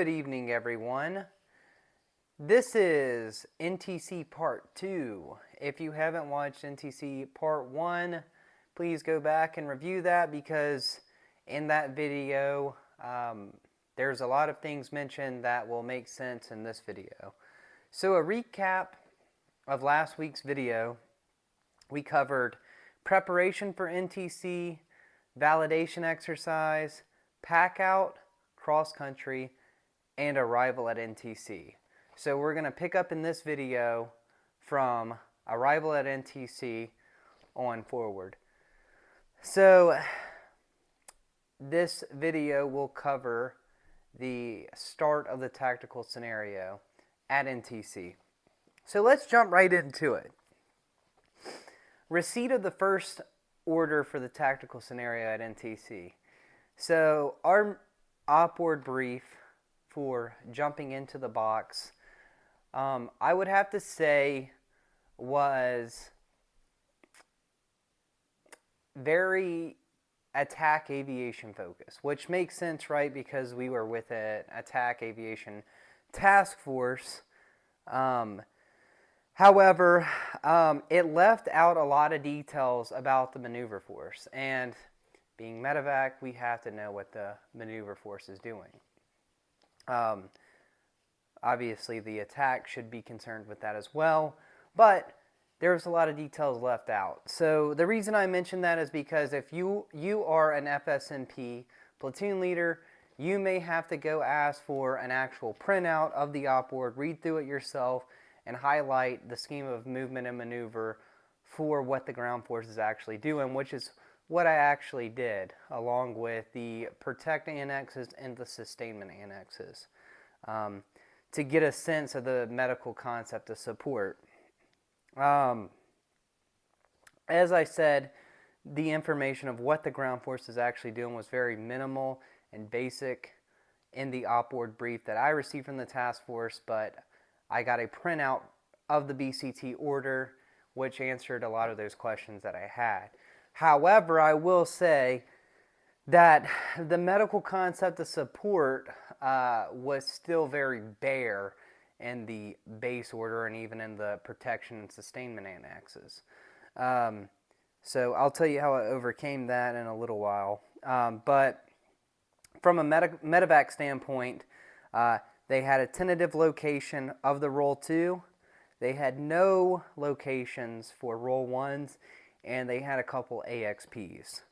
Good evening, everyone. This is NTC Part 2. If you haven't watched NTC Part 1, please go back and review that because in that video, there's a lot of things mentioned that will make sense in this video. So a recap of last week's video, we covered preparation for NTC, validation exercise, pack out, cross country, and arrival at NTC. So we're going to pick up in this video from arrival at NTC on forward. So this video will cover the start of the tactical scenario at NTC. So let's jump right into it. Receipt of the first order for the tactical scenario at NTC. So our op-board brief for jumping into the box, I would have to say was very attack aviation focused, which makes sense, right? Because we were with an attack aviation task force. However, it left out a lot of details about the maneuver force, and being medevac, we have to know what the maneuver force is doing. Obviously, the attack should be concerned with that as well, but there's a lot of details left out. So the reason I mention that is because if you are an FSMP platoon leader, you may have to go ask for an actual printout of the op-board, read through it yourself, and highlight the scheme of movement and maneuver for what the ground force is actually doing, which is what I actually did, along with the protect annexes and the sustainment annexes, to get a sense of the medical concept of support. As I said, the information of what the ground force is actually doing was very minimal and basic in the op-board brief that I received from the task force, but I got a printout of the BCT order, which answered a lot of those questions that I had. However, I will say that the medical concept of support was still very bare in the base order and even in the protection and sustainment annexes. So I'll tell you how I overcame that in a little while. But from a medevac standpoint, they had a tentative location of the Roll 2. They had no locations for Roll 1s, and they had a couple AXPs.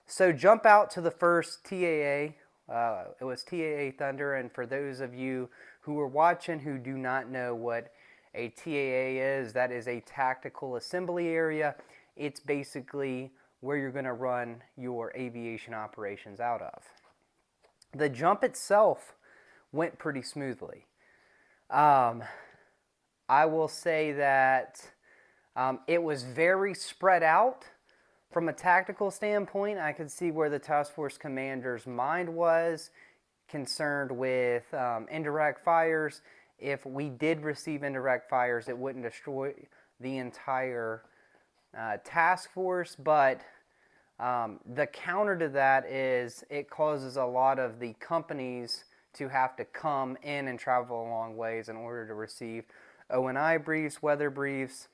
So jump out to the first TAA. It was TAA Thunder, and for those of you who are watching who do not know what a TAA is, that is a tactical assembly area. It's basically where you're going to run your aviation operations out of. The jump itself went pretty smoothly. I will say that it was very spread out. From a tactical standpoint, I could see where the task force commander's mind was concerned with indirect fires. If we did receive indirect fires, it wouldn't destroy the entire task force, but the counter to that is it causes a lot of the companies to have to come in and travel a long ways in order to receive O&I briefs, weather briefs,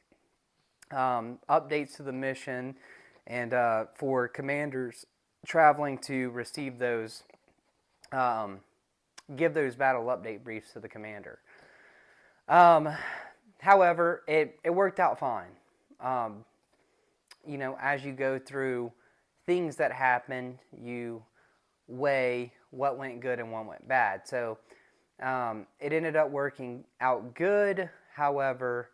updates to the mission, and for commanders traveling to receive those, give those battle update briefs to the commander. However, it worked out fine. You know, as you go through things that happen, you weigh what went good and what went bad. So it ended up working out good. However,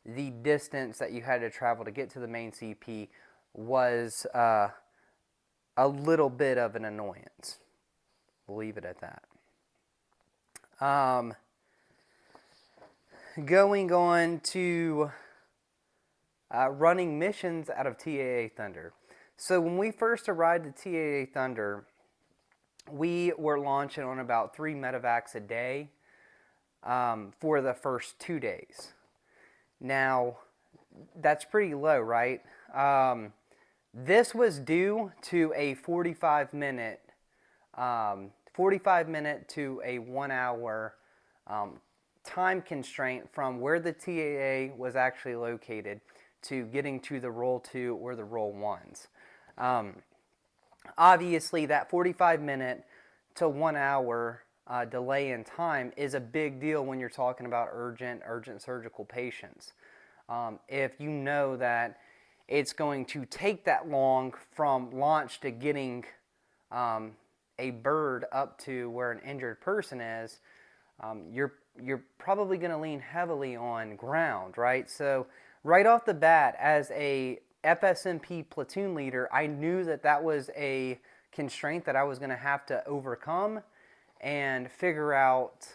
the distance that you had to travel to get to the main CP was a little bit of an annoyance. We'll leave it at that. Going on to running missions out of TAA Thunder. So when we first arrived at TAA Thunder, we were launching on about 3 medevacs a day for the first 2 days. Now, that's pretty low, right? This was due to a 45-minute 45-minute to a 1-hour time constraint from where the TAA was actually located to getting to the roll 2 or the roll 1s. Obviously, that 45-minute to 1-hour delay in time is a big deal when you're talking about urgent surgical patients. If you know that it's going to take that long from launch to getting a bird up to where an injured person is, you're probably going to lean heavily on ground, right? So right off the bat, as a FSMP platoon leader, I knew that that was a constraint that I was going to have to overcome and figure out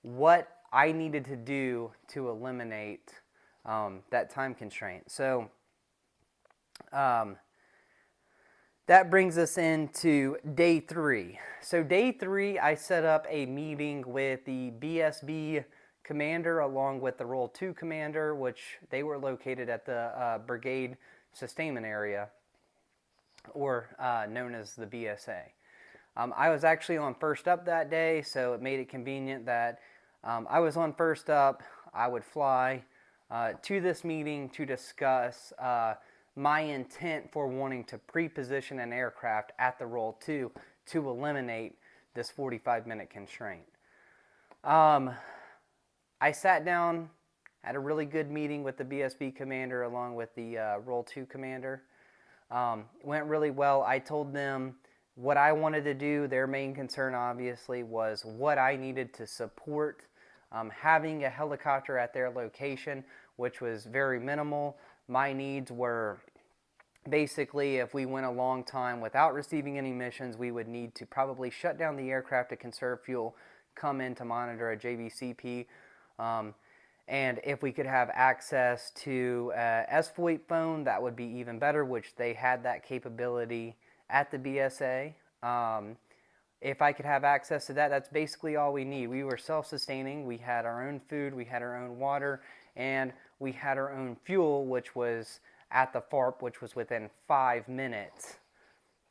what I needed to do to eliminate that time constraint. So that brings us into day 3. So day 3, I set up a meeting with the BSB commander along with the Roll 2 commander, which they were located at the Brigade Sustainment Area, or known as the BSA. I was actually on first up that day, so it made it convenient that I was on first up. I would fly to this meeting to discuss my intent for wanting to pre-position an aircraft at the Roll 2 to eliminate this 45-minute constraint. I sat down, had a really good meeting with the BSB commander along with the Roll 2 commander. Went really well. I told them what I wanted to do. Their main concern obviously was what I needed to support having a helicopter at their location, which was very minimal. My needs were basically, if we went a long time without receiving any missions, we would need to probably shut down the aircraft to conserve fuel, come in to monitor a JVCP, and if we could have access to SVoIP phone, that would be even better, which they had that capability at the BSA. If I could have access to that, that's basically all we need. We were self-sustaining. We had our own food, we had our own water, and we had our own fuel, which was at the FARP, which was within 5 minutes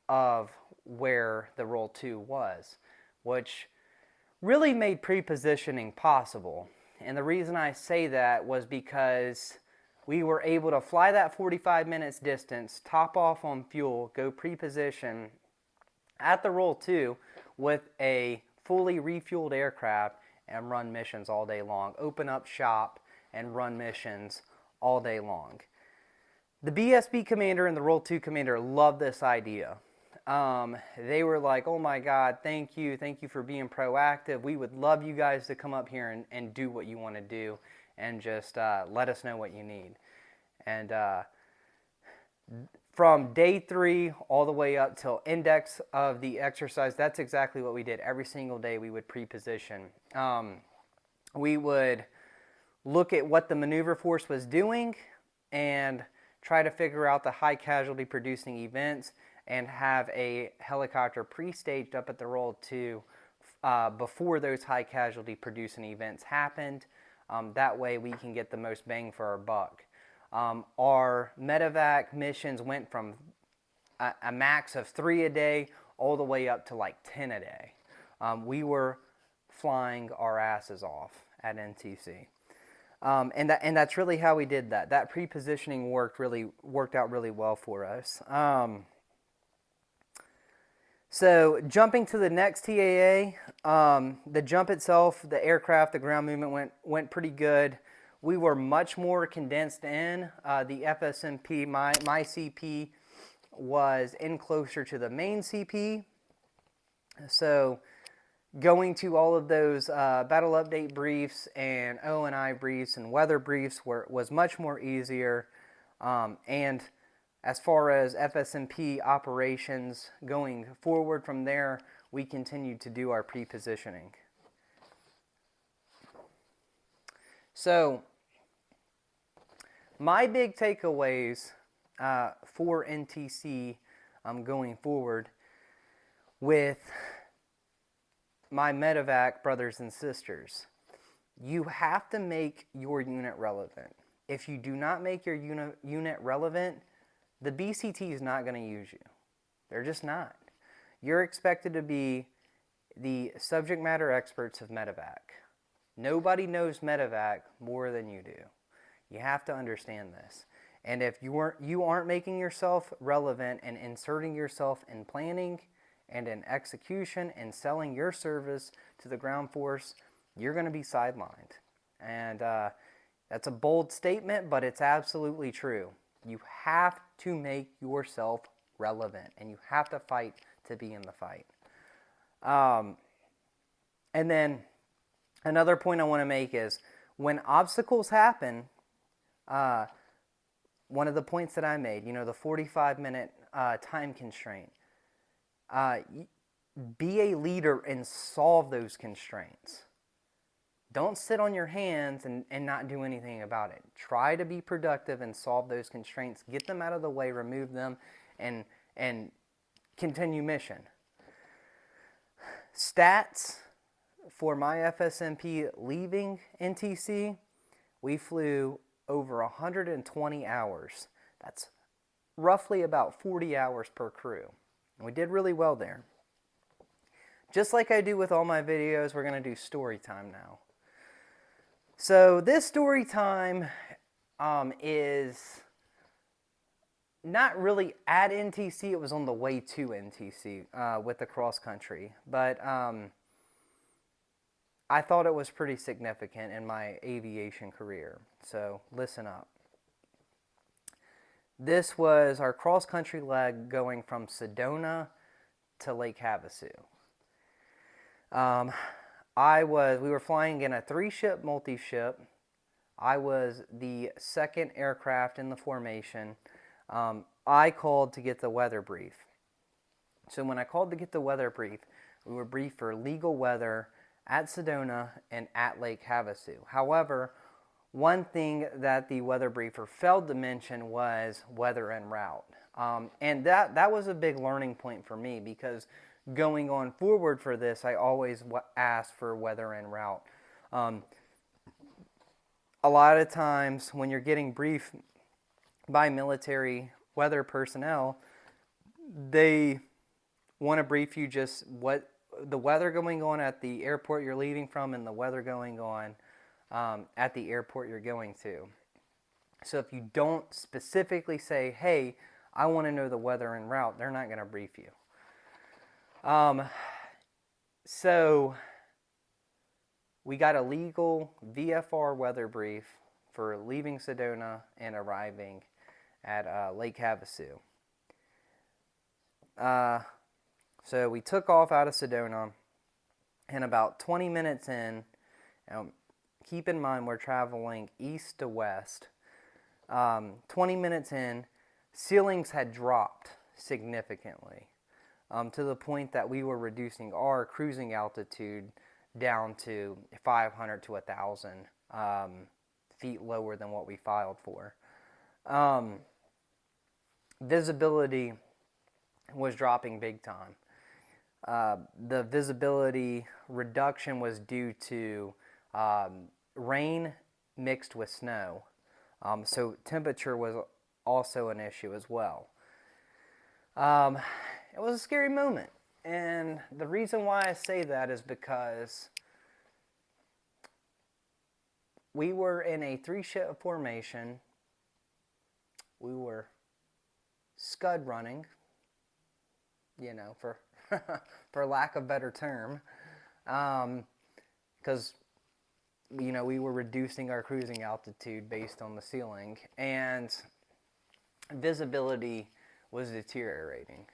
of where the Roll 2 was, which really made pre-positioning possible. And the reason I say that was because we were able to fly that 45 minutes distance, top off on fuel, go pre-position at the Roll 2 with a fully refueled aircraft and run missions all day long. Open up shop and run missions all day long. The BSB commander and the Roll 2 commander loved this idea. They were like, oh my God, thank you for being proactive. We would love you guys to come up here and do what you want to do and just let us know what you need. And from day 3 all the way up till index of the exercise, that's exactly what we did. Every single day we would pre-position. We would look at what the maneuver force was doing and try to figure out the high casualty producing events and have a helicopter pre-staged up at the Roll 2 before those high casualty producing events happened. That way we can get the most bang for our buck. Our medevac missions went from a max of 3 a day all the way up to like 10 a day. We were flying our asses off at NTC. And that's really how we did that. That pre-positioning worked out really well for us. So jumping to the next TAA, the jump itself, the aircraft, the ground movement went pretty good. We were much more condensed in. The FSMP, my CP was in closer to the main CP. So going to all of those battle update briefs and O&I briefs and weather briefs was much more easier. And as far as FSMP operations going forward from there, we continued to do our pre-positioning. So my big takeaways for NTC going forward with my medevac brothers and sisters, you have to make your unit relevant. If you do not make your unit relevant, the BCT is not going to use you. They're just not. You're expected to be the subject matter experts of medevac. Nobody knows medevac more than you do. You have to understand this. And if you aren't making yourself relevant and inserting yourself in planning and in execution and selling your service to the ground force, you're going to be sidelined. And that's a bold statement, but it's absolutely true. You have to make yourself relevant, and you have to fight to be in the fight. And then another point I want to make is when obstacles happen, one of the points that I made, the 45-minute time constraint, be a leader and solve those constraints. Don't sit on your hands and not do anything about it. Try to be productive and solve those constraints. Get them out of the way, remove them, and continue mission. Stats for my FSMP leaving NTC, we flew over 120 hours. That's roughly about 40 hours per crew. And we did really well there. Just like I do with all my videos, we're going to do story time now. So this story time is not really at NTC. It was on the way to NTC with the cross country. But I thought it was pretty significant in my aviation career. So listen up. This was our cross country leg going from Sedona to Lake Havasu. We were flying in a 3-ship multi-ship. I was the second aircraft in the formation. I called to get the weather brief. So when I called to get the weather brief, we were briefed for legal weather at Sedona and at Lake Havasu. However, one thing that the weather briefer failed to mention was weather en route. And that was a big learning point for me, because going on forward for this, I always ask for weather en route. A lot of times when you're getting briefed by military weather personnel, they want to brief you just what the weather going on at the airport you're leaving from and the weather going on at the airport you're going to. So if you don't specifically say, hey, I want to know the weather en route, they're not going to brief you. So we got a legal VFR weather brief for leaving Sedona and arriving at Lake Havasu. So we took off out of Sedona, and about 20 minutes in, keep in mind we're traveling east to west, 20 minutes in, ceilings had dropped significantly. To the point that we were reducing our cruising altitude down to 500 to 1,000 feet lower than what we filed for. Visibility was dropping big time. The visibility reduction was due to rain mixed with snow. So temperature was also an issue as well. It was a scary moment, and the reason why I say that is because we were in a 3-ship formation. We were scud running, for for lack of a better term, because we were reducing our cruising altitude based on the ceiling, and visibility was deteriorating.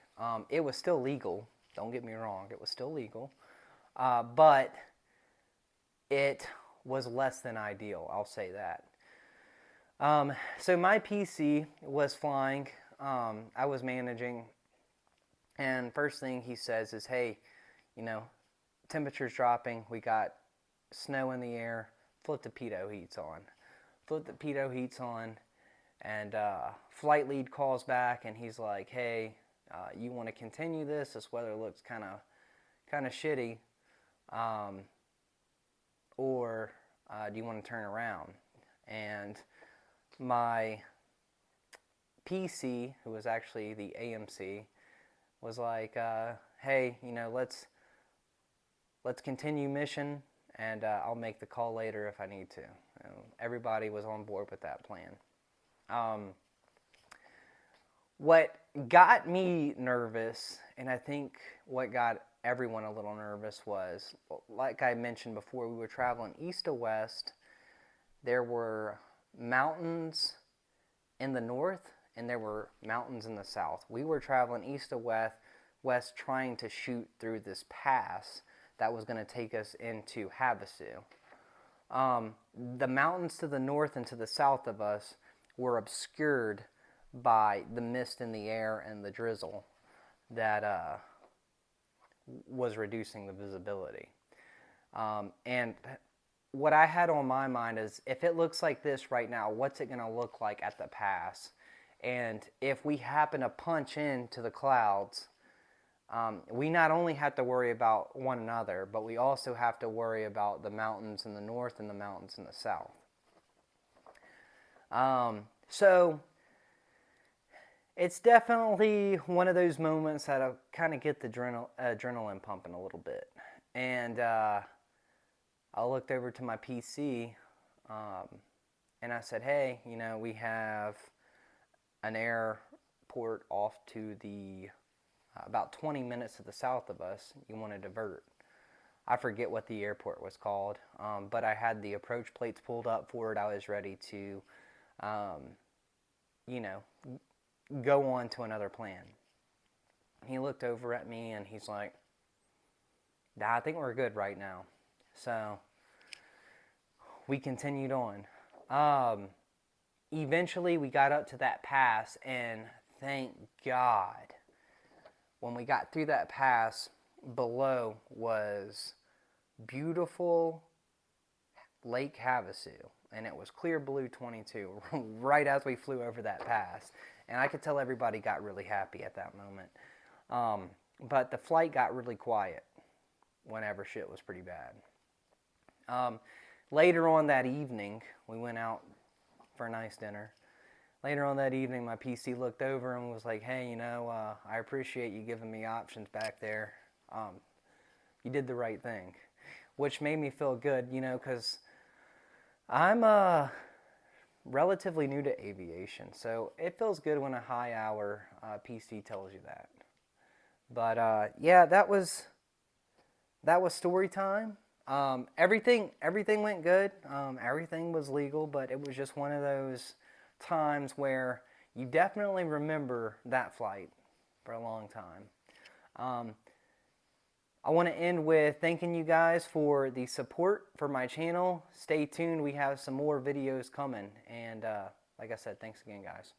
It was still legal, don't get me wrong, it was still legal, but it was less than ideal, I'll say that. So my PC was flying, I was managing, and first thing he says is, hey, temperature's dropping, we got snow in the air, flip the pitot heats on. Flip the pitot heats on, and flight lead calls back, and he's like, hey, you want to continue this? This weather looks kind of shitty, or do you want to turn around? And my PC, who was actually the AMC, was like, hey, let's continue mission, and I'll make the call later if I need to. Everybody was on board with that plan. What got me nervous, and I think what got everyone a little nervous, was, like I mentioned before, we were traveling east to west. There were mountains in the north, and there were mountains in the south. We were traveling east to west trying to shoot through this pass that was going to take us into Havasu. The mountains to the north and to the south of us were obscured by the mist in the air and the drizzle that was reducing the visibility. And what I had on my mind is, if it looks like this right now, what's it going to look like at the pass? And if we happen to punch into the clouds, we not only have to worry about one another, but we also have to worry about the mountains in the north and the mountains in the south. So it's definitely one of those moments that'll kind of get the adrenaline pumping a little bit. And I looked over to my PC, and I said, hey, you know, we have an airport off to the about 20 minutes to the south of us. You want to divert. I forget what the airport was called, but I had the approach plates pulled up for it. I was ready to, you know, go on to another plan. He looked over at me and he's like, nah, I think we're good right now. So we continued on. Eventually we got up to that pass, and thank God, when we got through that pass, below was beautiful Lake Havasu, and it was clear blue 22 right as we flew over that pass. And I could tell everybody got really happy at that moment. But the flight got really quiet whenever shit was pretty bad. Later on that evening, we went out for a nice dinner. Later on that evening, my PC looked over and was like, hey, you know, I appreciate you giving me options back there. You did the right thing, which made me feel good, you know, because I'm relatively new to aviation, so it feels good when a high-hour PC tells you that. But yeah, that was story time. Everything went good. Everything was legal, but it was just one of those times where you definitely remember that flight for a long time. I want to end with thanking you guys for the support for my channel. Stay tuned. We have some more videos coming. And like I said, thanks again, guys.